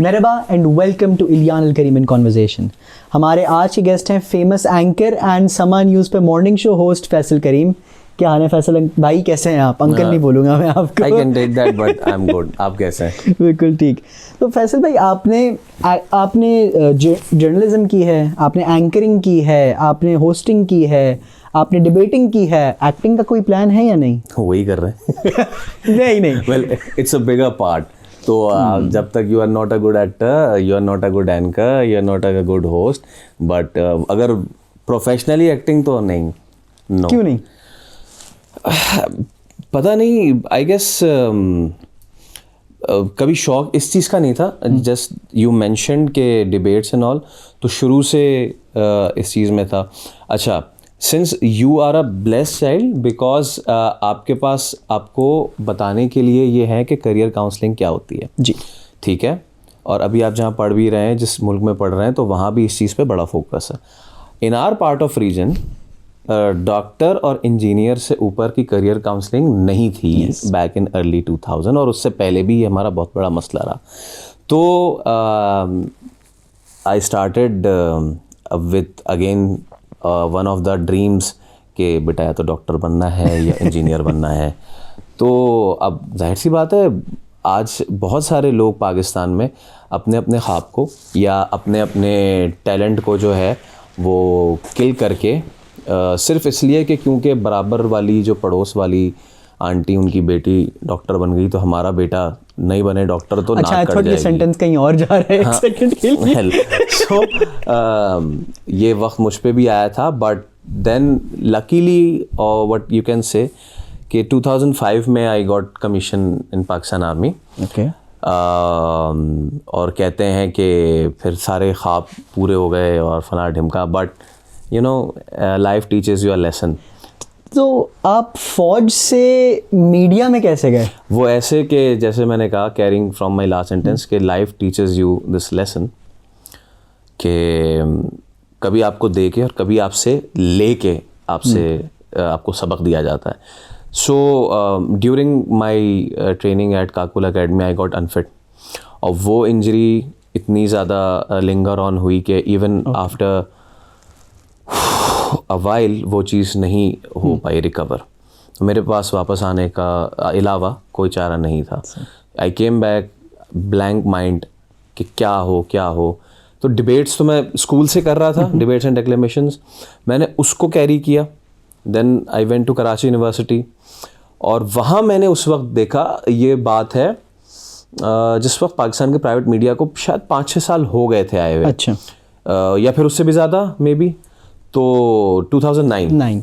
Marhaba and welcome to Ilyan Al Karim in conversation. हमारे आज के गेस्ट हैं famous anchor and Samaa news पे morning show host Faisal Karim. क्या हाल है फैसल भाई, कैसे हैं आप? अंकल नहीं बोलूँगा मैं आपको। I can take that but I'm good. आप कैसे हैं? बिल्कुल ठीक। तो फैसल भाई, आपने जर्नलिज्म की है, आपने एंकरिंग की है, आपने होस्टिंग की है, आपने डिबेटिंग की है, एक्टिंग का कोई प्लान है या नहीं? वही कर रहे हैं। नहीं Well, it's a bigger part. तो जब तक you are not a good actor, you are not a good anchor, you are not a good host, but अगर प्रोफेशनली एक्टिंग तो नहीं। No. क्यों नहीं? पता नहीं, आई गेस कभी शौक इस चीज़ का नहीं था। जस्ट यू मेंशन्ड के डिबेट्स एंड ऑल, तो शुरू से इस चीज़ में था। अच्छा, since you are a blessed child, because आपके पास आपको बताने के लिए ये है कि करियर काउंसलिंग क्या होती है जी, ठीक है। और अभी आप जहाँ पढ़ भी रहे हैं, जिस मुल्क में पढ़ रहे हैं, तो वहाँ भी इस चीज़ पे बड़ा फोकस है। In our part of region doctor और इंजीनियर से ऊपर की करियर काउंसलिंग नहीं थी बैक इन अर्ली 2000, और उससे पहले भी ये हमारा बहुत बड़ा मसला रहा। तो I started with again one of the dreams कि बेटा या तो डॉक्टर बनना है या इंजीनियर बनना है। तो अब जाहिर सी बात है, आज बहुत सारे लोग पाकिस्तान में अपने अपने ख्वाब को या अपने अपने टैलेंट को जो है वो किल करके सिर्फ इसलिए कि क्योंकि बराबर वाली जो पड़ोस वाली आंटी, उनकी बेटी डॉक्टर बन गई, तो हमारा बेटा नहीं बने डॉक्टर तो अच्छा, नाक कट जाएगी। सेंटेंस कहीं और जा रहा है। हाँ, एक सेकंड के लिए। सो ये वक्त मुझ पे भी आया था, बट देन लकीली और व्हाट यू कैन से कि 2005 में I got commission in Pakistan army. Okay. और कहते हैं कि फिर सारे ख्वाब पूरे हो गए और फला ढिमका, but you know life teaches you a lesson. तो आप फौज से मीडिया में कैसे गए? वो ऐसे कि जैसे मैंने कहा, carrying from my last sentence, कि life teaches you this lesson कि कभी आपको दे के और कभी आपसे ले के आपको सबक दिया जाता है। So during my training at Kakul academy I got unfit, और वो इंजरी इतनी ज़्यादा लिंगर ऑन हुई कि इवन आफ्टर अ वाइल वो चीज़ नहीं हो पाई रिकवर। तो मेरे पास वापस आने का अलावा कोई चारा नहीं था। आई केम बैक ब्लैंक माइंड कि क्या हो। तो डिबेट्स तो मैं स्कूल से कर रहा था, डिबेट्स एंड डेक्लेमेशंस, मैंने उसको कैरी किया। Then I went to Karachi university, और वहाँ मैंने उस वक्त देखा, ये बात है जिस वक्त पाकिस्तान के प्राइवेट मीडिया को शायद 5-6 साल हो गए थे आए हुए। अच्छा। या फिर उससे भी ज़्यादा मे बी। तो 2009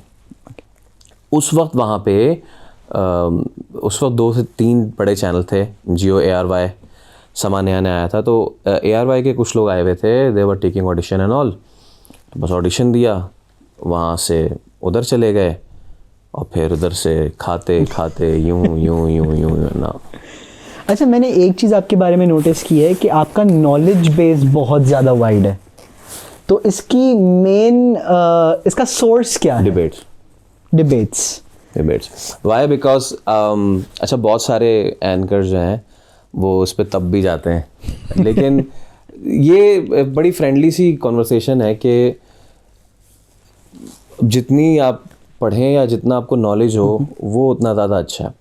उस वक्त वहाँ पे उस वक्त 2 से 3 बड़े चैनल थे, जियो, ARY, समा नया आया था। तो ARY के कुछ लोग आए हुए थे, they were taking audition and all. तो बस ऑडिशन दिया, वहाँ से उधर चले गए, और फिर उधर से खाते यूं ना। अच्छा, मैंने एक चीज़ आपके बारे में नोटिस की है कि आपका नॉलेज बेस बहुत ज़्यादा वाइड है। तो इसकी इसका सोर्स क्या है? Debates Y? बिकॉज अच्छा, बहुत सारे एंकर्स जो हैं वो उस पर तब भी जाते हैं, लेकिन ये बड़ी फ्रेंडली सी कॉन्वर्सेशन है कि जितनी आप पढ़ें या जितना आपको नॉलेज हो वो उतना ज़्यादा अच्छा है।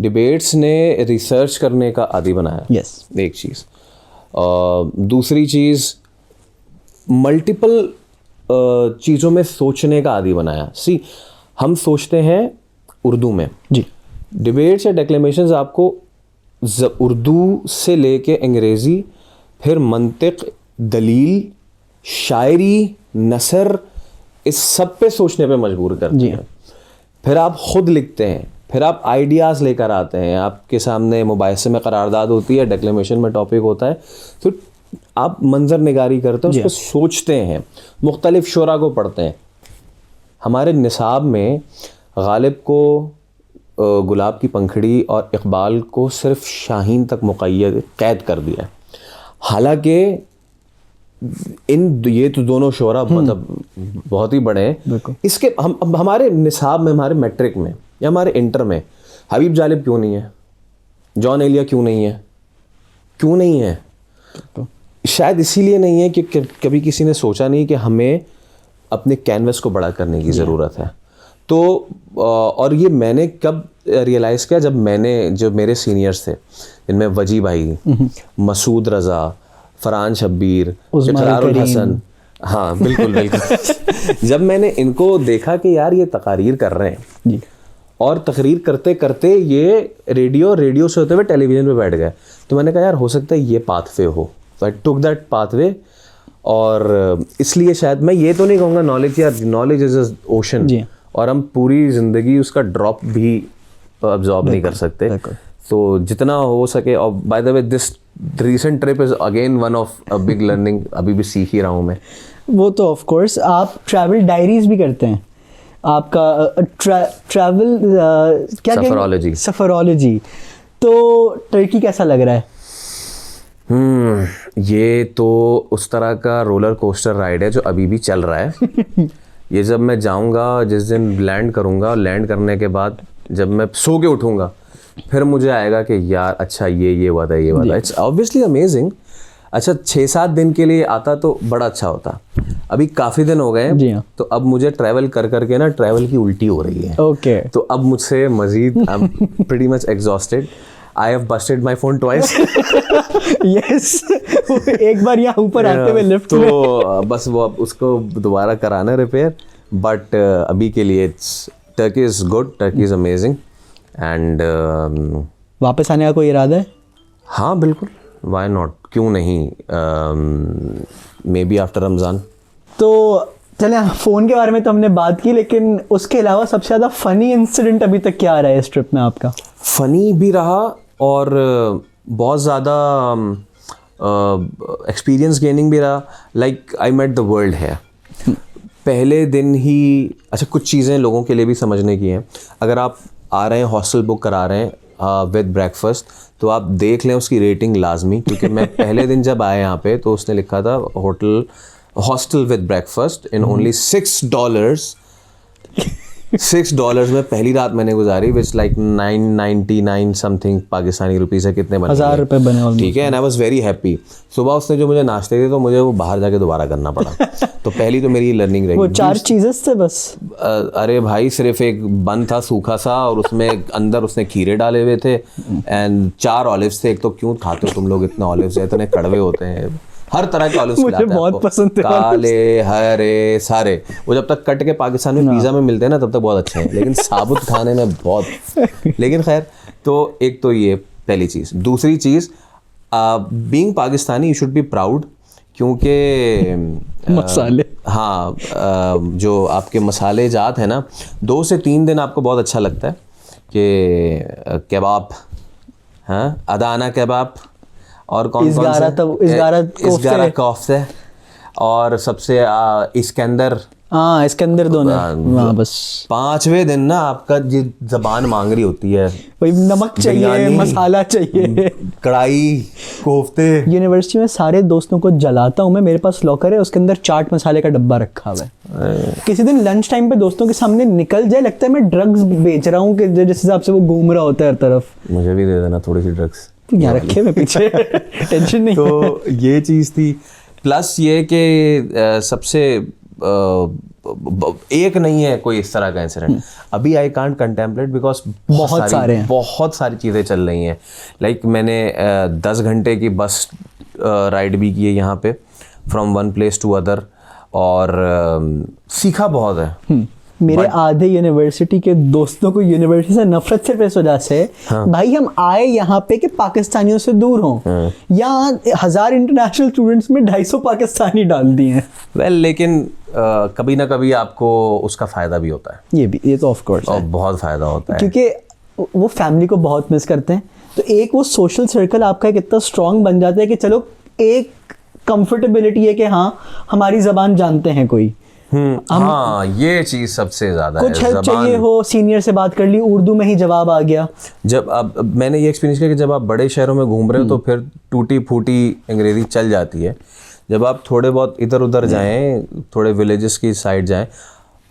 डिबेट्स ने रिसर्च करने का आदी बनाया। यस। एक चीज़, दूसरी चीज़ मल्टीपल चीज़ों में सोचने का आदी बनाया। हम सोचते हैं उर्दू में जी। डिबेट्स या डेक्लेमेशंस आपको उर्दू से लेके अंग्रेज़ी, फिर मंतिक, दलील, शायरी, नसर, इस सब पे सोचने पे मजबूर करते हैं। फिर आप ख़ुद लिखते हैं, फिर आप आइडियाज़ लेकर आते हैं, आपके सामने मुबाहिसे में करारदाद होती है, डेक्लेमेशन में टॉपिक होता है, तो आप मंजर निगारी करते हैं, उस पर सोचते हैं, मुख्तलिफ शुरा को पढ़ते हैं। हमारे निसाब में गालिब को गुलाब की पंखड़ी और इकबाल को सिर्फ शाहीन तक मुक़य्यद कैद कर दिया है। हालांकि ये तो दोनों शोरा मतलब बहुत ही बड़े हैं। इसके हम हमारे निसाब में, हमारे मैट्रिक में या हमारे इंटर में हबीब जालिब क्यों नहीं है? जॉन एलिया क्यों नहीं है? शायद इसीलिए नहीं है कि कभी किसी ने सोचा नहीं कि हमें अपने कैनवस को बड़ा करने की ज़रूरत है। तो और ये मैंने कब रियलाइज़ किया, जब मेरे सीनियर्स थे, जिनमें वजी भाई, मसूद रज़ा, फरहान शब्बीर, इकरारुल हसन, हाँ बिल्कुल बिल्कुल जब मैंने इनको देखा कि यार ये तकारीर कर रहे हैं जी, और तकरीर करते करते ये रेडियो से होते हुए टेलीविज़न पे बैठ गए, तो मैंने कहा यार हो सकता है ये पाथवे हो। तो आई टुक दैट पाथवे, और इसलिए शायद मैं ये तो नहीं कहूँगा नॉलेज इज अ ओशन, और हम पूरी ज़िंदगी उसका ड्रॉप भी अब्जॉर्ब नहीं कर सकते। तो जितना हो सके, और by the way this recent trip is again one of a big learning, अभी भी सीख ही रहा हूँ मैं। वो तो ऑफ कोर्स आप ट्रैवल डायरीज भी करते हैं, आपका ट्रैवल क्या सफरोलॉजी। तो टर्की कैसा लग रहा है? ये तो उस तरह का रोलर कोस्टर राइड है जो अभी भी चल रहा है। ये जब मैं जाऊंगा, जिस दिन लैंड करूंगा, लैंड करने के बाद जब मैं सो के उठूंगा, फिर मुझे आएगा कि यार अच्छा ये हुआ था। It's obviously amazing. अच्छा 6-7 दिन के लिए आता तो बड़ा अच्छा होता, अभी काफ़ी दिन हो गए हैं, तो अब मुझे ट्रैवल कर करके ना ट्रैवल की उल्टी हो रही है। ओके, तो अब मुझसे मजीद I am pretty much exhausted. I have busted my phone twice. Yes, एक बार यहाँ ऊपर आते हुए लिफ्ट में, तो बस वो अब उसको दोबारा कराना रिपेयर। बट अभी के लिए Turkey is good, Turkey is amazing. And वापस आने का कोई इरादा है? हाँ बिल्कुल, वाई नॉट, क्यों नहीं, मे बी आफ्टर रमज़ान। तो चले, फ़ोन के बारे में तो हमने बात की, लेकिन उसके अलावा सबसे ज़्यादा फ़नी इंसिडेंट अभी तक क्या आ रहा है इस ट्रिप में आपका? फ़नी भी रहा और बहुत ज़्यादा एक्सपीरियंस गेनिंग भी रहा। Like I met the world है पहले दिन ही। अच्छा, कुछ चीज़ें लोगों के लिए भी समझने की हैं। अगर आप आ रहे हैं, हॉस्टल बुक करा रहे हैं विद ब्रेकफास्ट, तो आप देख लें उसकी रेटिंग लाजमी, क्योंकि मैं पहले दिन जब आया यहाँ पे तो उसने लिखा था hostel with breakfast in only $6। $6 में पहली रात मैंने गुजारी, which like 999 something Pakistani rupees है, कितने बने? 1000 रुपये बने। ठीक है, and I was very happy. सुबह उसने जो मुझे नाश्ते दिए तो मुझे वो बाहर जाके दोबारा करना पड़ा। तो पहली तो मेरी लर्निंग रही। वो 4 चीज़ें थे बस? अरे भाई, सिर्फ एक बन था सूखा सा, और उसमें अंदर उसने खीरे डाले हुए थे, एंड 4 ऑलिव्स थे। एक तो क्यों खाते हो तुम लोग इतना ऑलिव्स, इतने कड़वे होते हैं। हर तरह के ऑलिव्स मुझे बहुत पसंद थे, काले हरे सारे। वो जब तक कट के पाकिस्तान में पिज़्ज़ा में मिलते हैं ना, तब तक बहुत अच्छे हैं, लेकिन साबुत खाने में बहुत। लेकिन खैर, तो एक तो ये पहली चीज़। दूसरी चीज़, being Pakistani you should be proud, क्योंकि मसाले, हाँ, जो आपके मसाले जात है ना, 2 से 3 दिन आपको बहुत अच्छा लगता है कि कबाब, हाँ, अदाना कबाब, और कौन इसगारा कोफ्ते, और सबसे इस्कंदर। हाँ, इस्कंदर दोनों। हाँ, बस 5वें दिन ना आपका ये ज़बान मांग रही होती है, वही नमक चाहिए, मसाला चाहिए, कढ़ाई, कोफ्ते। यूनिवर्सिटी में सारे दोस्तों को जलाता हूँ मैं, मेरे पास लॉकर है, उसके अंदर चाट मसाले का डब्बा रखा हुआ है। किसी दिन लंच टाइम पे दोस्तों के सामने निकल जाए, लगता है मैं ड्रग्स बेच रहा हूँ, कि जिस हिसाब से वो घूम रहा होता है हर तरफ। मुझे भी दे देना थोड़ी सी ड्रग्स, यहाँ रखे मैं पीछे। टेंशन नहीं। तो ये चीज़ थी। प्लस ये कि सबसे एक नहीं है कोई इस तरह का इंसिडेंट। अभी आई कांट कंटेम्पलेट बिकॉज बहुत सारी चीज़ें चल रही हैं। लाइक मैंने 10 घंटे की बस राइड भी की है यहाँ पे, from one place to other, और सीखा बहुत है। मेरे आधे यूनिवर्सिटी के दोस्तों को यूनिवर्सिटी से नफरत सिर्फ इस वजह से, भाई हम आए यहाँ पे कि पाकिस्तानियों से दूर हों। यहाँ 1000 इंटरनेशनल स्टूडेंट्स में 250 पाकिस्तानी डाल दिए हैं। वेल, लेकिन कभी ना कभी आपको उसका फ़ायदा भी होता है। ये तो ऑफ कोर्स, और बहुत फ़ायदा होता है, क्योंकि वो फैमिली को बहुत मिस करते हैं। तो एक वो सोशल सर्कल आपका एक इतना स्ट्रॉन्ग बन जाता है कि चलो एक कंफर्टेबिलिटी है कि हाँ हमारी ज़बान जानते हैं कोई। हाँ, ये चीज़ सबसे ज़्यादा है। कुछ हेल्प चाहिए हो, सीनियर से बात कर ली, उर्दू में ही जवाब आ गया। जब अब मैंने ये एक्सपीरियंस किया कि जब आप बड़े शहरों में घूम रहे हो तो फिर टूटी फूटी अंग्रेज़ी चल जाती है। जब आप थोड़े बहुत इधर उधर जाएं, थोड़े विलेजेस की साइड जाएं,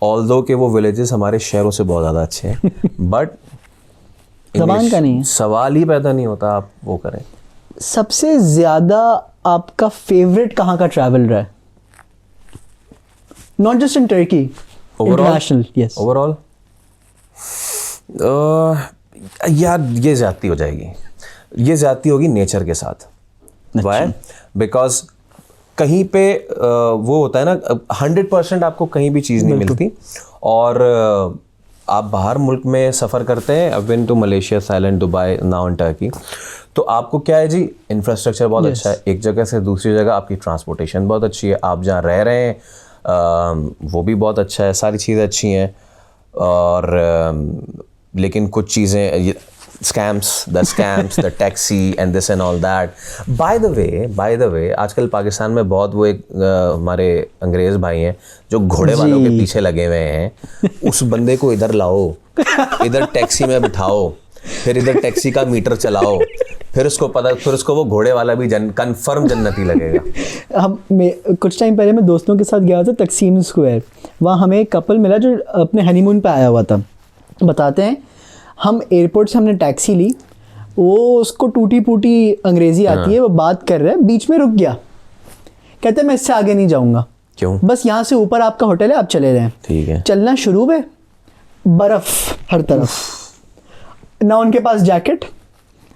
ऑल्दो के वो विलेजेस हमारे शहरों से बहुत ज़्यादा अच्छे हैं, बट ज़बान का नहीं सवाल ही पैदा नहीं होता आप वो करें। सबसे ज़्यादा आपका फेवरेट कहाँ का ट्रैवल रहा है? Not just in Turkey, international. Yes. Overall यार ये ज़्यादती हो जाएगी, ये ज़्यादती होगी नेचर के साथ. वाई? बिकॉज कहीं पे वो होता है ना, 100% आपको कहीं भी चीज़ नहीं मिलती. और आप बाहर मुल्क में सफ़र करते हैं, I been to Malaysia, Thailand, Dubai, now in Turkey. तो आपको क्या है जी, इंफ्रास्ट्रक्चर बहुत अच्छा है, एक जगह से दूसरी जगह आपकी ट्रांसपोर्टेशन बहुत अच्छी है, आप जहाँ रह रहे हैं वो भी बहुत अच्छा है, सारी चीज़ें अच्छी हैं. और लेकिन कुछ चीज़ें scams, the taxi and this and all that. By the way आजकल पाकिस्तान में बहुत वो एक हमारे अंग्रेज़ भाई हैं जो घोड़े वालों के पीछे लगे हुए हैं. उस बंदे को इधर लाओ, इधर टैक्सी में बिठाओ, फिर इधर टैक्सी का मीटर चलाओ, फिर उसको वो घोड़े वाला भी कंफर्म जन्नती लगेगा. कुछ टाइम पहले मैं दोस्तों के साथ गया था तकसीम स्क्वायर. वहाँ हमें एक कपल मिला जो अपने हनीमून पे आया हुआ था. बताते हैं, हम एयरपोर्ट से हमने टैक्सी ली, वो उसको टूटी फूटी अंग्रेज़ी आती है, वो बात कर रहा है, बीच में रुक गया, कहते हैं मैं इससे आगे नहीं जाऊँगा. क्यों? बस यहाँ से ऊपर आपका होटल है, आप चले जाएं. ठीक है. चलना शुरू हुए, बर्फ़ हर तरफ, ना उनके पास जैकेट,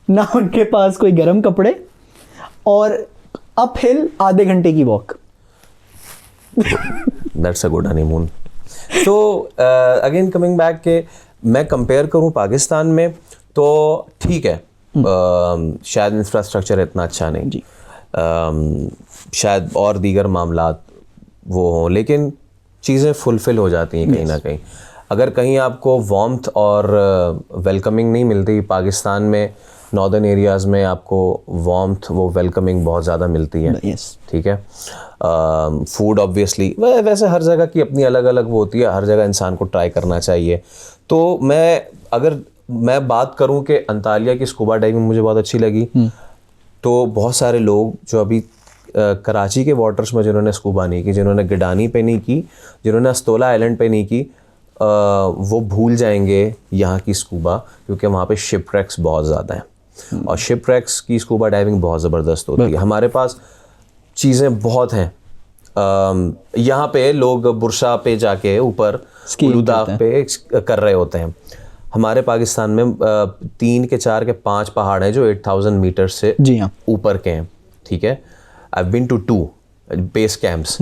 ना उनके पास कोई गर्म कपड़े, और अप हिल आधे घंटे की walk. That's a good honeymoon. तो अगेन कमिंग बैक के मैं कंपेयर करूं पाकिस्तान में, तो ठीक है, शायद इंफ्रास्ट्रक्चर इतना अच्छा नहीं जी, शायद और दीगर मामलात वो हों, लेकिन चीज़ें फुलफ़िल हो जाती हैं कहीं ना कहीं. अगर कहीं आपको वार्मथ और वेलकमिंग नहीं मिलती, पाकिस्तान में नॉर्दर्न एरियाज़ में आपको वार्मथ, वो वेलकमिंग बहुत ज़्यादा मिलती है. ठीक है. फूड ऑब्वियसली वैसे हर जगह की अपनी अलग अलग वो होती है, हर जगह इंसान को ट्राई करना चाहिए. तो मैं बात करूं कि अंतालिया की स्कूबा डाइविंग मुझे बहुत अच्छी लगी. तो बहुत सारे लोग जो अभी कराची के वाटर्स में जिन्होंने स्कूबा नहीं की, जिन्होंने गिडानी पे नहीं की, जिन्होंने अस्तोला आइलैंड पे नहीं की, वो भूल जाएंगे यहाँ की स्कूबा, क्योंकि वहाँ पे शिपरेक्स बहुत ज़्यादा हैं. और शिपरेक्स की स्कूबा डाइविंग बहुत ज़बरदस्त होती है. हमारे पास चीज़ें बहुत हैं. यहाँ पे लोग बुरशा पे जाके ऊपर उलूदाग पे कर रहे होते हैं. हमारे पाकिस्तान में 3 के 4 के 5 पहाड़ हैं जो 8000 मीटर से ऊपर के हैं. ठीक है. I been to 2 base camps.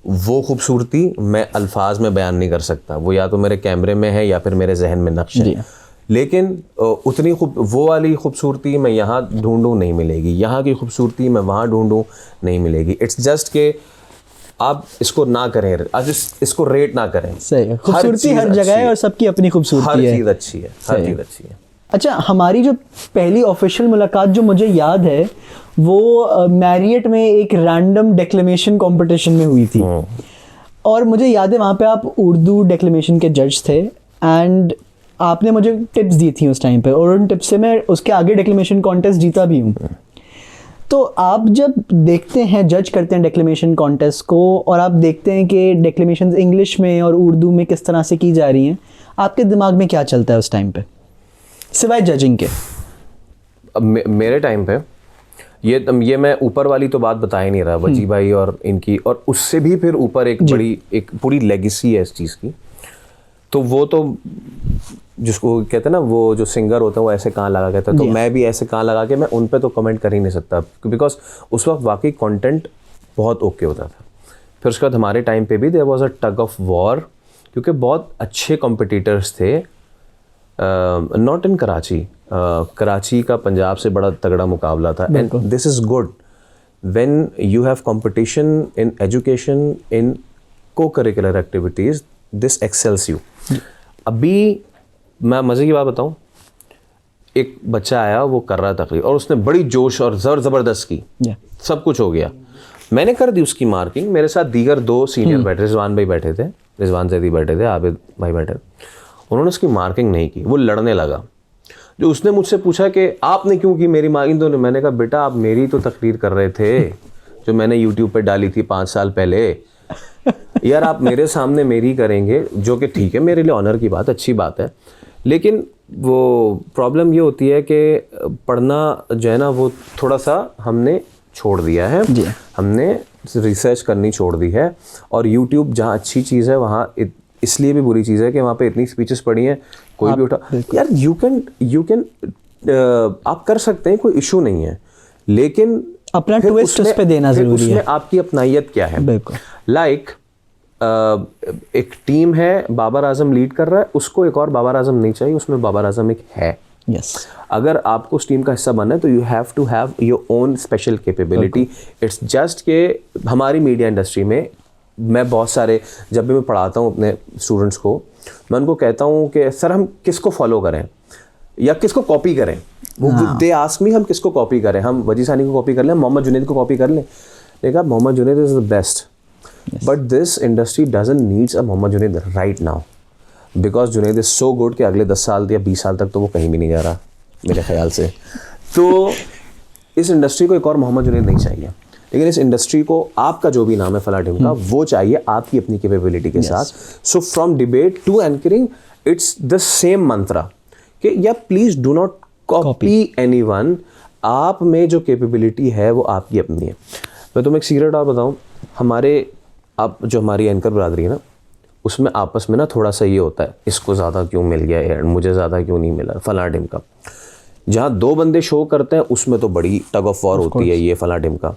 वो खूबसूरती मैं अल्फाज में बयान नहीं कर सकता, वो या तो मेरे कैमरे में है या फिर मेरे जहन में नक्श है. लेकिन उतनी वो वाली खूबसूरती मैं यहाँ ढूंढूं नहीं मिलेगी, यहाँ की खूबसूरती मैं वहाँ ढूंढूं नहीं मिलेगी. इट्स जस्ट के आप इसको ना करें, आज इसको रेट ना करें. सही है. खूबसूरती हर जगह है और सबकी अपनी खूबसूरती है. हर चीज़ अच्छी है, हर चीज़ अच्छी है. अच्छा, हमारी जो पहली ऑफिशियल मुलाकात जो मुझे याद है, वो मैरियट में एक रैंडम डेक्लेमेशन कंपटीशन में हुई थी. और मुझे याद है वहाँ पे आप उर्दू डेक्लेमेशन के जज थे, एंड आपने मुझे टिप्स दी थी उस टाइम पे, और उन टिप्स से मैं उसके आगे डेक्लेमेशन कॉन्टेस्ट जीता भी हूँ. तो आप जब देखते हैं, जज करते हैं डेक्लेमेशन कॉन्टेस्ट को, और आप देखते हैं कि डेक्लेमेशन इंग्लिश में और उर्दू में किस तरह से की जा रही हैं, आपके दिमाग में क्या चलता है उस टाइम पे सिवाय जजिंग के? मेरे टाइम पे ये मैं ऊपर वाली तो बात बता ही नहीं रहा, वजी भाई और इनकी, और उससे भी फिर ऊपर एक बड़ी एक पूरी लेगेसी है इस चीज़ की. तो वो तो जिसको कहते हैं ना, वो जो सिंगर होता है वो ऐसे कहाँ लगा कहता है, तो मैं भी ऐसे कहाँ लगा के मैं उन पे तो कमेंट कर ही नहीं सकता, बिकॉज उस वक्त वाकई कंटेंट बहुत ओके होता था. फिर उसके बाद हमारे टाइम पे भी there was a tug of war, क्योंकि बहुत अच्छे कॉम्पिटिटर्स थे. नॉट इन कराची, कराची का पंजाब से बड़ा तगड़ा मुकाबला था. And this is good when you have competition in education, in co curricular activities, this excels you. अभी मैं मज़े की बात बताऊं, एक बच्चा आया, वो कर रहा था तकरीर, और उसने बड़ी जोश और ज़बरदस्त की, सब कुछ हो गया. मैंने कर दी उसकी मार्किंग. मेरे साथ दीगर 2 सीनियर बैठे, रिजवान भाई बैठे थे, रिजवान जैदी बैठे थे, आबिद भाई बैठे. उन्होंने उसकी मार्किंग नहीं की, वो लड़ने लगा. जो उसने मुझसे पूछा कि आपने क्यों की मेरी मार्किंग, तो मैंने कहा बेटा आप मेरी तो तकरीर कर रहे थे जो मैंने यूट्यूब पे डाली थी 5 साल पहले. यार आप मेरे सामने मेरी करेंगे, जो कि ठीक है, मेरे लिए ऑनर की बात, अच्छी बात है, लेकिन वो प्रॉब्लम ये होती है कि पढ़ना जो है ना वो थोड़ा सा हमने छोड़ दिया है, हमने रिसर्च करनी छोड़ दी है। और यूट्यूब जहाँ अच्छी चीज़ है वहाँ इसलिए भी बुरी चीज़ है कि वहाँ पे इतनी स्पीचेस पढ़ी हैं, कोई भी उठा यार यू कैन आप कर सकते हैं, कोई इशू नहीं है, लेकिन अपना ट्विस्ट उस पे देना ज़रूरी है। उसमें आपकी अपनाइयत क्या है? बिल्कुल। लाइक एक टीम है, बाबर आजम लीड कर रहा है, उसको एक और बाबर आजम नहीं चाहिए, उसमें बाबर आजम एक है। Yes. अगर आपको उस टीम का हिस्सा बनना है तो you have to have your own special capability. It's just के हमारी मीडिया इंडस्ट्री में मैं बहुत सारे, जब भी मैं पढ़ाता हूँ अपने स्टूडेंट्स को, मैं उनको कहता हूँ कि सर हम किसको फॉलो करें या किसको कॉपी करें। दे आस्क मी हम किसको कॉपी करें, हम वजी सानी को कॉपी कर लें, मोहम्मद जुनैद को कॉपी कर लें। देखा Mohammad Junaid is the best, but this industry doesn't needs a Mohammad Junaid right now, because Junaid is so good कि अगले 10 साल या 20 साल तक तो वो कहीं भी नहीं जा रहा मेरे ख्याल से। तो इस इंडस्ट्री को एक और मोहम्मद जुनैद नहीं चाहिए, लेकिन इस इंडस्ट्री को आपका जो भी नाम है फला ढिमका वो चाहिए आपकी अपनी कैपेबिलिटी के साथ। So from debate to anchoring it's the same mantra कि या please do not copy anyone, आप में जो कैपेबिलिटी है वो आपकी अपनी है। मैं तुम्हें एक सीक्रेट और बताऊं, हमारे आप जो हमारी एंकर बरादरी है ना, उसमें आपस में ना थोड़ा सा ये होता है, इसको ज़्यादा क्यों मिल गया यार, मुझे ज़्यादा क्यों नहीं मिला, फला ढिमका। जहाँ 2 बंदे शो करते हैं उसमें तो बड़ी टग ऑफ वॉर होती है, ये फला ढिमका।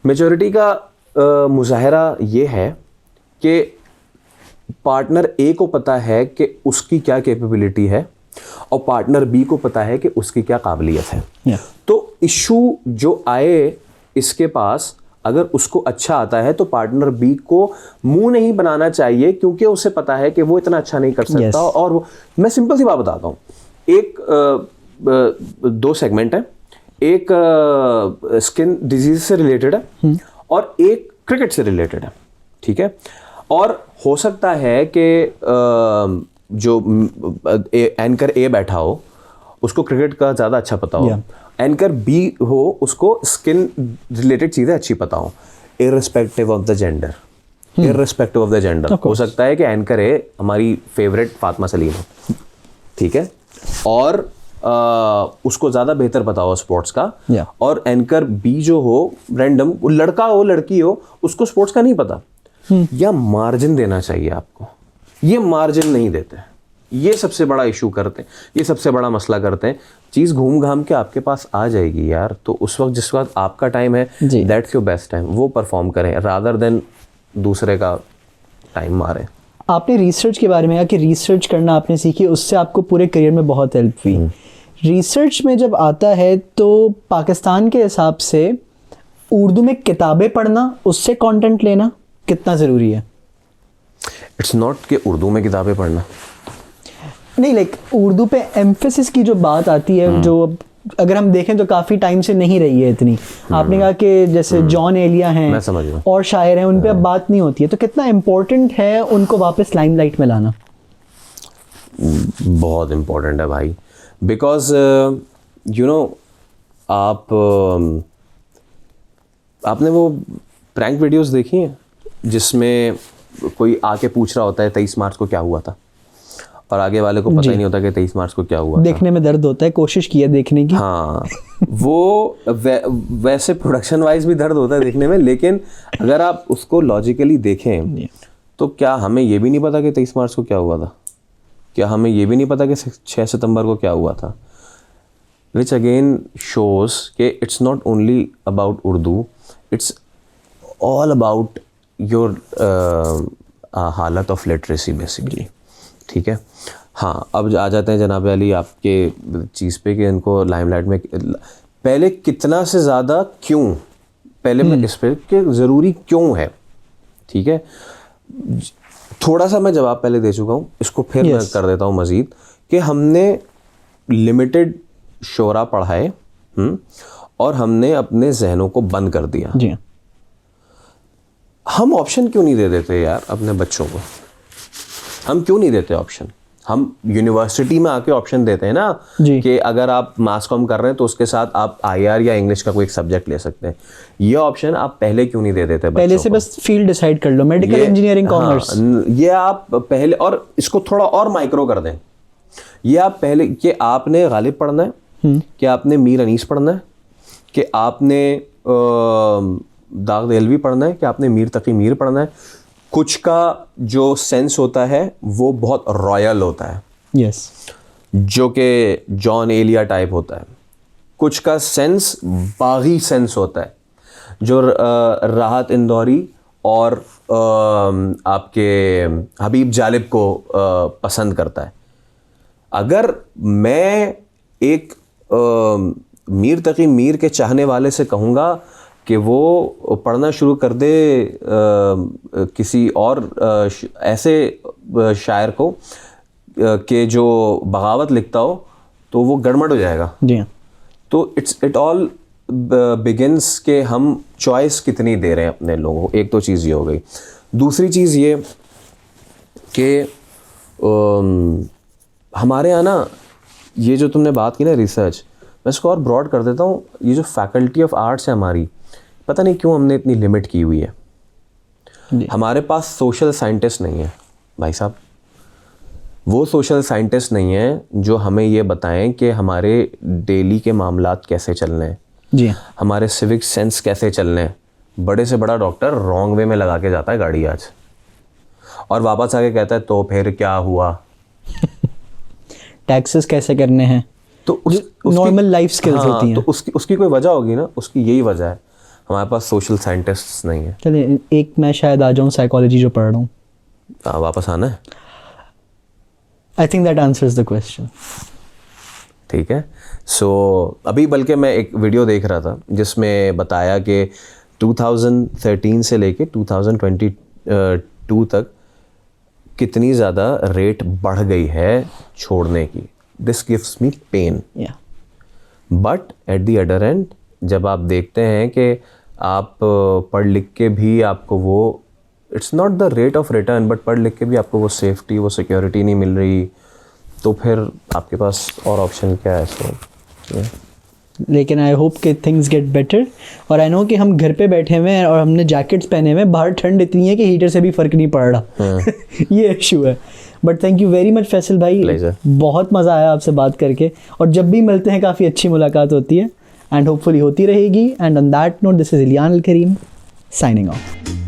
मेजॉरिटी का मुजाहरा ये है कि पार्टनर ए को पता है कि उसकी क्या कैपेबिलिटी है और पार्टनर बी को पता है कि उसकी क्या काबिलियत है। तो इशू जो आए इसके पास, अगर उसको अच्छा आता है तो पार्टनर बी को मुंह नहीं बनाना चाहिए, क्योंकि उसे पता है कि वो इतना अच्छा नहीं कर सकता। और वो, मैं सिंपल सी बात बताता हूँ, एक 2 सेगमेंट है, एक स्किन डिजीज से रिलेटेड है और एक क्रिकेट से रिलेटेड है, ठीक है। और हो सकता है कि जो एंकर ए बैठा हो उसको क्रिकेट का ज़्यादा अच्छा पता हो, एंकर बी हो उसको स्किन रिलेटेड चीज़ें अच्छी पता हो, irrespective of the gender, irrespective of the gender. हो सकता है कि एंकर ए हमारी फेवरेट फातिमा सलीम हो, ठीक है, और उसको ज़्यादा बेहतर पता हो स्पोर्ट्स का, और एंकर बी जो हो रैंडम, लड़का हो लड़की हो, उसको स्पोर्ट्स का नहीं पता। या मार्जिन देना चाहिए आपको, ये मार्जिन नहीं देते, ये सबसे बड़ा इशू करते हैं, ये सबसे बड़ा मसला करते हैं। चीज़ घूम घाम के आपके पास आ जाएगी यार, तो उस वक्त जिस वक्त आपका टाइम है, दैट्स योर बेस्ट टाइम, वो परफॉर्म करें रादर देन दूसरे का टाइम मारें। आपने रिसर्च के बारे में कहा कि रिसर्च करना आपने सीखी, उससे आपको पूरे करियर में बहुत हेल्प हुई। रिसर्च में जब आता है तो पाकिस्तान के हिसाब से उर्दू में किताबें पढ़ना, उससे कंटेंट लेना कितना ज़रूरी है? इट्स नॉट कि उर्दू में किताबें पढ़ना नहीं, लाइक उर्दू पे एम्फेसिस की जो बात आती है, जो अगर हम देखें तो काफ़ी टाइम से नहीं रही है इतनी। आपने कहा कि जैसे जॉन एलिया हैं और शायर हैं, उन पे अब बात नहीं होती है, तो कितना इम्पोर्टेंट है उनको वापस लाइमलाइट में लाना? बहुत इम्पोर्टेंट है भाई, बिकॉज यू नो आपने वो प्रैंक वीडियोस देखी हैं जिसमें कोई आके पूछ रहा होता है 23 मार्च को क्या हुआ था, और आगे वाले को पता ही नहीं होता कि 23 मार्च को क्या हुआ। देखने में दर्द होता है, कोशिश की है देखने की। हाँ, वो वैसे प्रोडक्शन वाइज भी दर्द होता है देखने में, लेकिन अगर आप उसको लॉजिकली देखें तो क्या हमें ये भी नहीं पता कि 23 मार्च को क्या हुआ था? क्या हमें ये भी नहीं पता कि 6 सितंबर को क्या हुआ था? विच अगेन शोज कि it's not only about Urdu, it's all about your हालत ऑफ लिटरेसी बेसिकली, ठीक है। हाँ, अब आ जाते हैं जनाब अली आपके चीज़ पे कि इनको लाइमलाइट में पहले कितना से ज़्यादा क्यों, पहले मैं इस पे कि ज़रूरी क्यों है, ठीक है। थोड़ा सा मैं जवाब पहले दे चुका हूँ, इसको फिर मैं कर देता हूँ मज़ीद कि हमने लिमिटेड शोरा पढ़ाए और हमने अपने जहनों को बंद कर दिया। जी, हम ऑप्शन क्यों नहीं दे देते यार अपने बच्चों को? हम क्यों नहीं देते ऑप्शन? हम यूनिवर्सिटी में आके ऑप्शन देते हैं ना कि अगर आप मास कॉम कर रहे हैं तो उसके साथ आप आईआर या इंग्लिश का कोई एक सब्जेक्ट ले सकते हैं। ये ऑप्शन आप पहले क्यों नहीं दे देते? पहले से बस फील्ड डिसाइड कर लो, मेडिकल इंजीनियरिंग, कॉमर्स, ये आप पहले, और इसको थोड़ा और माइक्रो कर दें ये आप पहले कि आपने गालिब पढ़ना है, कि आपने मीर अनीस पढ़ना है, कि आपने दाग देलवी पढ़ना है, कि आपने मीर तकी मीर पढ़ना है। कुछ का जो सेंस होता है वो बहुत रॉयल होता है, यस, जो कि जॉन एलिया टाइप होता है। कुछ का सेंस बागी सेंस होता है, जो राहत इंदौरी और आपके हबीब जालिब को पसंद करता है। अगर मैं एक मीर तकी मीर के चाहने वाले से कहूँगा कि वो पढ़ना शुरू कर दे किसी और ऐसे शायर को कि जो बगावत लिखता हो, तो वो गड़बड़ हो जाएगा। जी हाँ। तो इट ऑल बिगिंस के हम चॉइस कितनी दे रहे हैं अपने लोगों को। एक तो चीज़ ये हो गई। दूसरी चीज़ ये कि हमारे यहाँ ना, ये जो तुमने बात की ना रिसर्च, मैं इसको और ब्रॉड कर देता हूँ। ये जो फैकल्टी ऑफ आर्ट्स है हमारी, पता नहीं क्यों हमने इतनी लिमिट की हुई है। हमारे पास सोशल साइंटिस्ट नहीं है भाई साहब। वो सोशल साइंटिस्ट नहीं है जो हमें ये बताएं कि हमारे डेली के मामलात कैसे चलने हैं, जी, हमारे सिविक सेंस कैसे चलने हैं। बड़े से बड़ा डॉक्टर रॉन्ग वे में लगा के जाता है गाड़ी आज, और वापस आके कहता है तो फिर क्या हुआ। टैक्सेस कैसे करने हैं, तो नॉर्मल लाइफ स्किल्स होती हैं। तो उसकी कोई वजह होगी ना, उसकी यही वजह है, हमारे पास सोशल साइंटिस्ट्स नहीं है। चलिए, एक मैं शायद आ जाऊँ साइकोलॉजी जो पढ़ रहा हूँ। वापस आना है। I think that answers the question. ठीक है। सो अभी बल्कि मैं एक वीडियो देख रहा था जिसमें बताया कि 2013 से लेके 2022 तक कितनी ज़्यादा रेट बढ़ गई है छोड़ने की। This gives me pain. But at the other end, जब आप देखते हैं कि आप पढ़ लिख के भी आपको वो, it's not the rate of return, but पढ़ लिख के भी आपको वो सेफ्टी, वो सिक्योरिटी नहीं मिल रही, तो फिर आपके पास और ऑप्शन क्या है? सो लेकिन आई होप कि थिंग्स गेट बेटर। और आई नो कि हम घर पे बैठे हुए हैं और हमने जैकेट्स पहने हुए हैं, बाहर ठंड इतनी है कि हीटर से भी फ़र्क नहीं पड़ रहा। ये इशू है। But thank you very much Faisal भाई, बहुत मज़ा आया आपसे बात करके, और जब भी मिलते हैं काफ़ी अच्छी मुलाकात होती है, एंड होपफुली होती रहेगी। And on that note, this is Ilyan Al Karim signing of.